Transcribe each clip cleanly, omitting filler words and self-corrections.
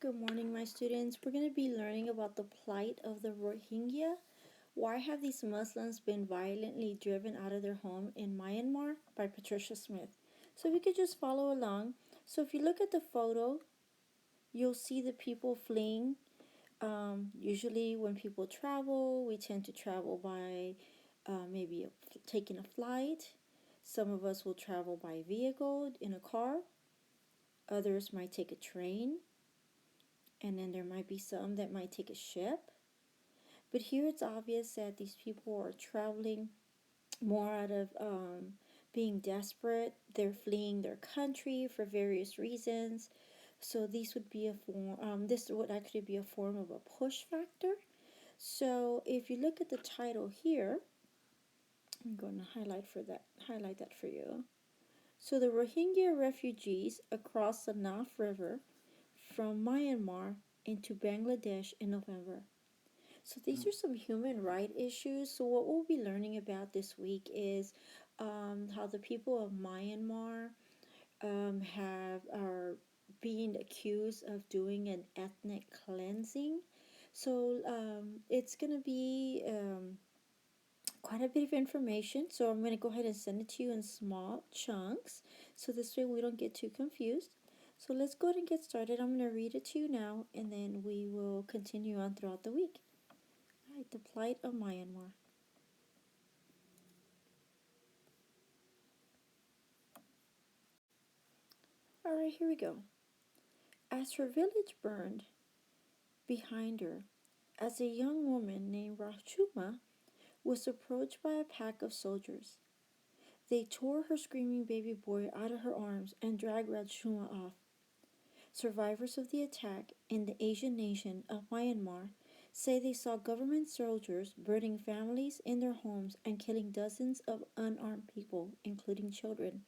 Good morning, my students. We're going to be learning about the plight of the Rohingya. Why have these Muslims been violently driven out of their home in Myanmar? By Patricia Smith. So if you could just follow along. So if you look at the photo, you'll see the people fleeing. Usually when people travel, we tend to travel by maybe taking a flight. Some of us will travel by vehicle in a car. Others might take a train. And then there might be some that might take a ship. But here it's obvious that these people are traveling more out of being desperate. They're fleeing their country for various reasons. So these would be a form. This would actually be a form of a push factor. So if you look at the title here, I'm going to highlight that for you. So the Rohingya refugees across the Naf River from Myanmar into Bangladesh in November. So these are some human rights issues. So what we'll be learning about this week is how the people of Myanmar are being accused of doing an ethnic cleansing. So it's going to be quite a bit of information. So I'm going to go ahead and send it to you in small chunks. So this way we don't get too confused. So let's go ahead and get started. I'm going to read it to you now, and then we will continue on throughout the week. All right, the plight of Myanmar. All right, here we go. As her village burned behind her, as a young woman named Rachuma was approached by a pack of soldiers, they tore her screaming baby boy out of her arms and dragged Rachuma off. Survivors of the attack in the Asian nation of Myanmar say they saw government soldiers burning families in their homes and killing dozens of unarmed people, including children.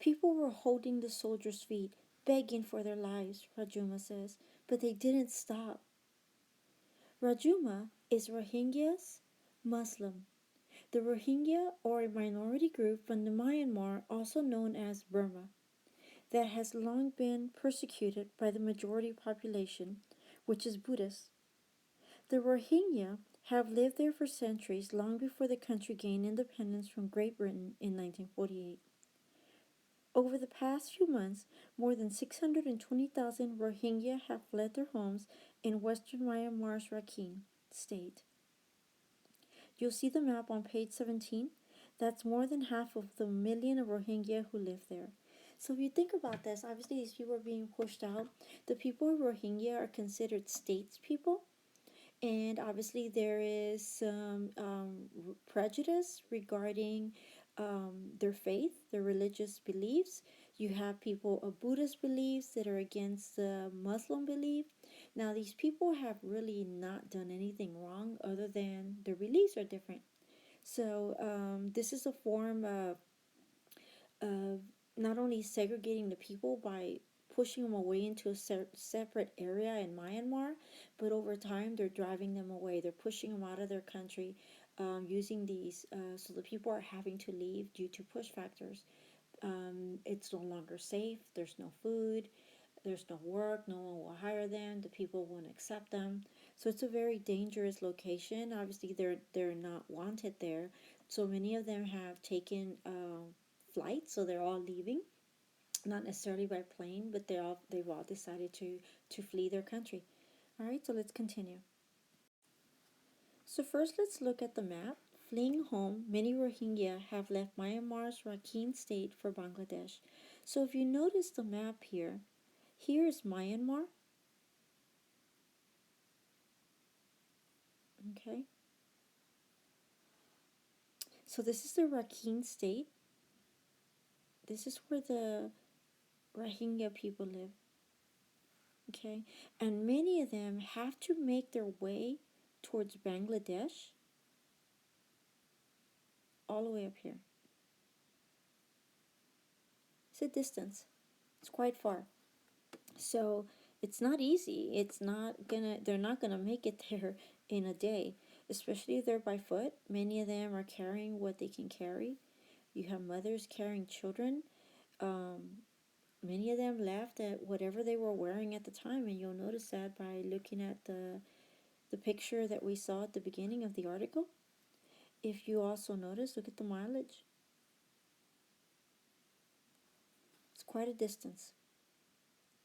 People were holding the soldiers' feet, begging for their lives, Rajuma says, but they didn't stop. Rajuma is Rohingya's Muslim. The Rohingya are a minority group from the Myanmar, also known as Burma, that has long been persecuted by the majority population, which is Buddhist. The Rohingya have lived there for centuries, long before the country gained independence from Great Britain in 1948. Over the past few months, more than 620,000 Rohingya have fled their homes in western Myanmar's Rakhine state. You'll see the map on page 17. That's more than half of the million of Rohingya who live there. So if you think about this, obviously these people are being pushed out. The people of Rohingya are considered statespeople. And obviously there is some prejudice regarding their faith, their religious beliefs. You have people of Buddhist beliefs that are against the Muslim belief. Now these people have really not done anything wrong other than their beliefs are different. So this is a form of not only segregating the people by pushing them away into a separate area in Myanmar, but over time they're driving them away. They're pushing them out of their country using these. So the people are having to leave due to push factors. It's no longer safe. There's no food. There's no work. No one will hire them. The people won't accept them. So it's a very dangerous location. Obviously, they're not wanted there. So many of them have taken flight. So they're all leaving, not necessarily by plane, but they've all decided to flee their country. All right. So let's continue. So first, let's look at the map. Fleeing home, many Rohingya have left Myanmar's Rakhine state for Bangladesh. So if you notice the map here, here is Myanmar. Okay. So this is the Rakhine state. This is where the Rohingya people live. Okay. And many of them have to make their way towards Bangladesh all the way up here. It's a distance. It's quite far. So it's not easy. They're not gonna make it there in a day, especially if they're by foot. Many of them are carrying what they can carry. You have mothers carrying children. Many of them left at whatever they were wearing at the time, and you'll notice that by looking at the picture that we saw at the beginning of the article. If you also notice, look at the mileage. It's quite a distance.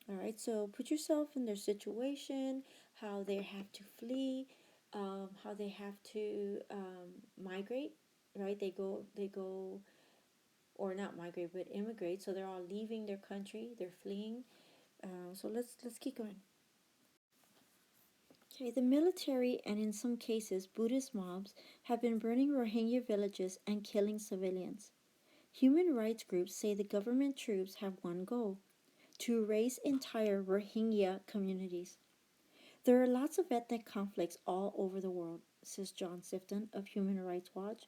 All right, so put yourself in their situation, how they have to flee, how they have to migrate, right? They go, or not migrate, but immigrate. So they're all leaving their country. They're fleeing. So let's keep going. Okay, the military and in some cases Buddhist mobs have been burning Rohingya villages and killing civilians. Human rights groups say the government troops have one goal: to erase entire Rohingya communities. There are lots of ethnic conflicts all over the world, says John Sifton of Human Rights Watch,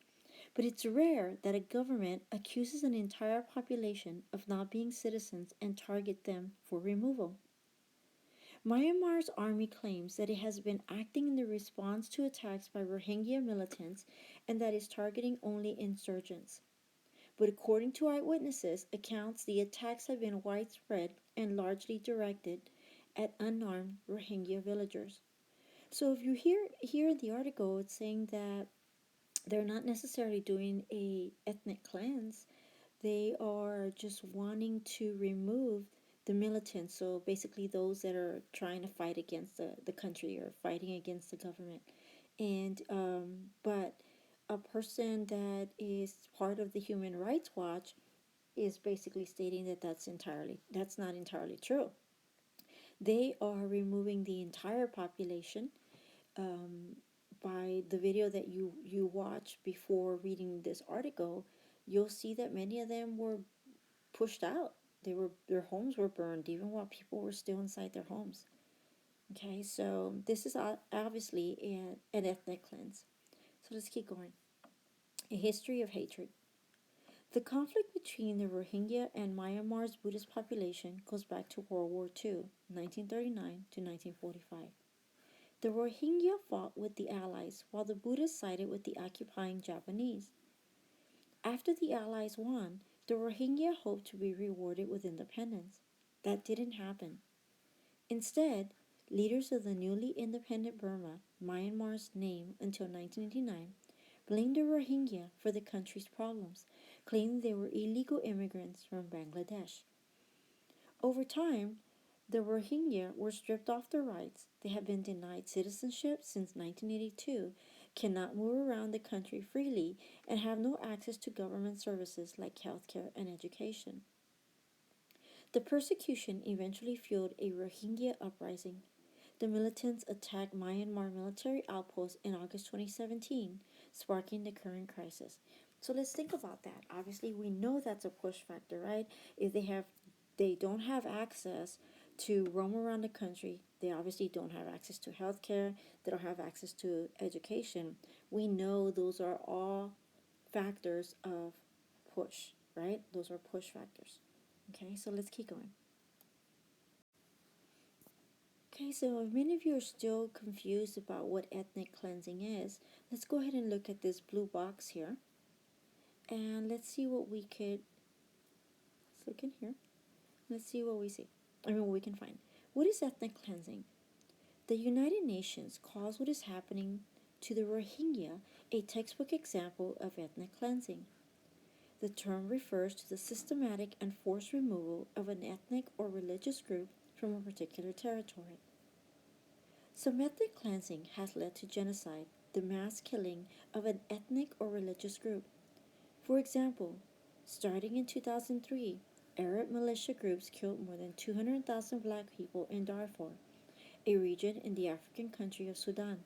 but it's rare that a government accuses an entire population of not being citizens and target them for removal. Myanmar's army claims that it has been acting in the response to attacks by Rohingya militants and that is targeting only insurgents. But according to eyewitnesses' accounts, the attacks have been widespread and largely directed at unarmed Rohingya villagers. So if you hear in the article, it's saying that they're not necessarily doing a ethnic cleanse. They are just wanting to remove the militants. So basically those that are trying to fight against the country or fighting against the government. And but a person that is part of the Human Rights Watch is basically stating that that's not entirely true. They are removing the entire population. By the video that you watch before reading this article, you'll see that many of them were pushed out. Their homes were burned even while people were still inside their homes. Okay, so this is obviously an ethnic cleanse. So let's keep going. A history of hatred. The conflict between the Rohingya and Myanmar's Buddhist population goes back to World War II, 1939 to 1945. The Rohingya fought with the Allies, while the Buddhists sided with the occupying Japanese. After the Allies won, the Rohingya hoped to be rewarded with independence. That didn't happen. Instead, leaders of the newly independent Burma, Myanmar's name until 1989, blamed the Rohingya for the country's problems, claiming they were illegal immigrants from Bangladesh. Over time, the Rohingya were stripped of their rights. They have been denied citizenship since 1982, cannot move around the country freely, and have no access to government services like healthcare and education. The persecution eventually fueled a Rohingya uprising. The militants attacked Myanmar military outposts in August 2017, sparking the current crisis. So let's think about that. Obviously, we know that's a push factor, right? If they don't have access to roam around the country, they obviously don't have access to healthcare, they don't have access to education. We know those are all factors of push, right? Those are push factors. Okay, so let's keep going. Okay, so if many of you are still confused about what ethnic cleansing is, let's go ahead and look at this blue box here. And let's see what we could, let's look in here. Let's see what we see. What we can find. What is ethnic cleansing? The United Nations calls what is happening to the Rohingya a textbook example of ethnic cleansing. The term refers to the systematic and forced removal of an ethnic or religious group from a particular territory. Some ethnic cleansing has led to genocide, the mass killing of an ethnic or religious group. For example, starting in 2003, Arab militia groups killed more than 200,000 black people in Darfur, a region in the African country of Sudan.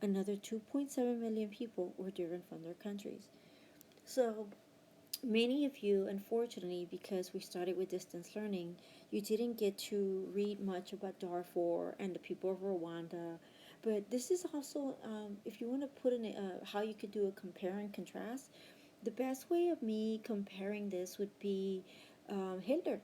Another 2.7 million people were driven from their countries. So, many of you, unfortunately, because we started with distance learning, you didn't get to read much about Darfur and the people of Rwanda. But this is also, if you want to put in how you could do a compare and contrast, the best way of me comparing this would be Hitler.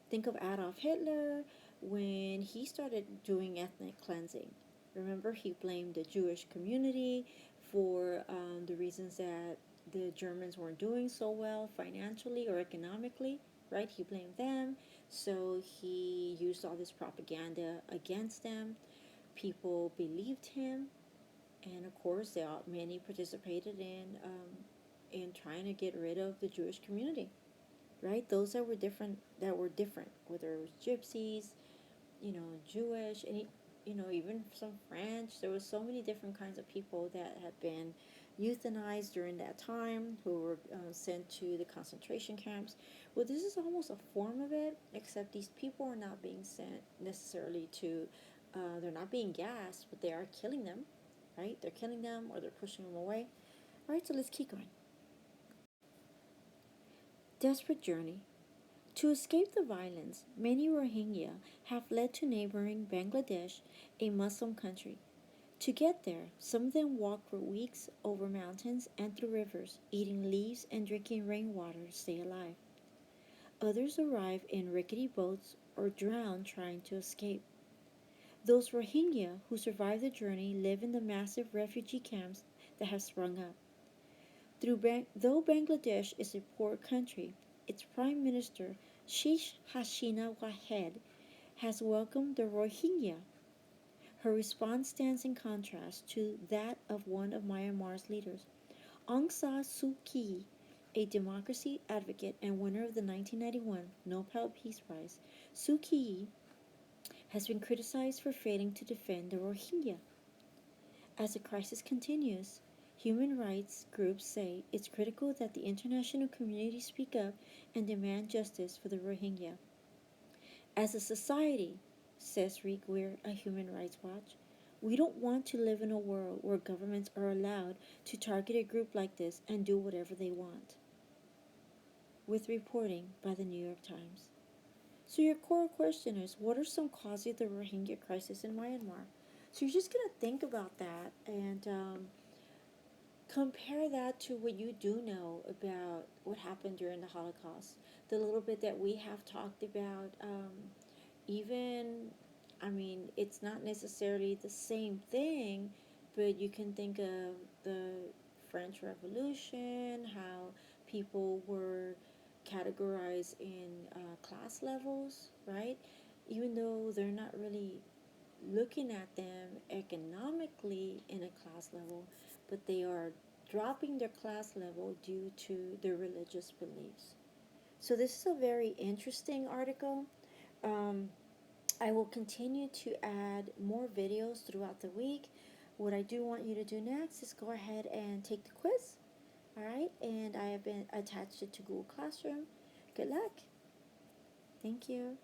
Think of Adolf Hitler when he started doing ethnic cleansing. Remember, he blamed the Jewish community for the reasons that the Germans weren't doing so well financially or economically, right? He blamed them, so he used all this propaganda against them. People believed him, and of course, many participated in trying to get rid of the Jewish community, right? Those that were different, whether it was gypsies, Jewish, and even some French. There was so many different kinds of people that had been euthanized during that time, who were sent to the concentration camps. Well, this is almost a form of it, except these people are not being sent necessarily to. They're not being gassed, but they are killing them, right? They're killing them or they're pushing them away. All right, so let's keep going. Desperate journey. To escape the violence, many Rohingya have fled to neighboring Bangladesh, a Muslim country. To get there, some of them walk for weeks over mountains and through rivers, eating leaves and drinking rainwater to stay alive. Others arrive in rickety boats or drown trying to escape. Those Rohingya who survive the journey live in the massive refugee camps that have sprung up. Though Bangladesh is a poor country, its Prime Minister Sheikh Hasina Wahed has welcomed the Rohingya. Her response stands in contrast to that of one of Myanmar's leaders. Aung San Suu Kyi, a democracy advocate and winner of the 1991 Nobel Peace Prize, Suu Kyi has been criticized for failing to defend the Rohingya. As the crisis continues, human rights groups say it's critical that the international community speak up and demand justice for the Rohingya. As a society, says Rick Weir of Human Rights Watch, we don't want to live in a world where governments are allowed to target a group like this and do whatever they want. With reporting by the New York Times. So your core question is, what are some causes of the Rohingya crisis in Myanmar? So you're just going to think about that and compare that to what you do know about what happened during the Holocaust. The little bit that we have talked about, even, it's not necessarily the same thing, but you can think of the French Revolution, how people were categorized in class levels, right? Even though they're not really looking at them economically in a class level, but they are dropping their class level due to their religious beliefs. So this is a very interesting article. Um, I will continue to add more videos throughout the week. What I do want you to do next is go ahead and take the quiz. All right, and I have been attached it to Google Classroom. Good luck. Thank you.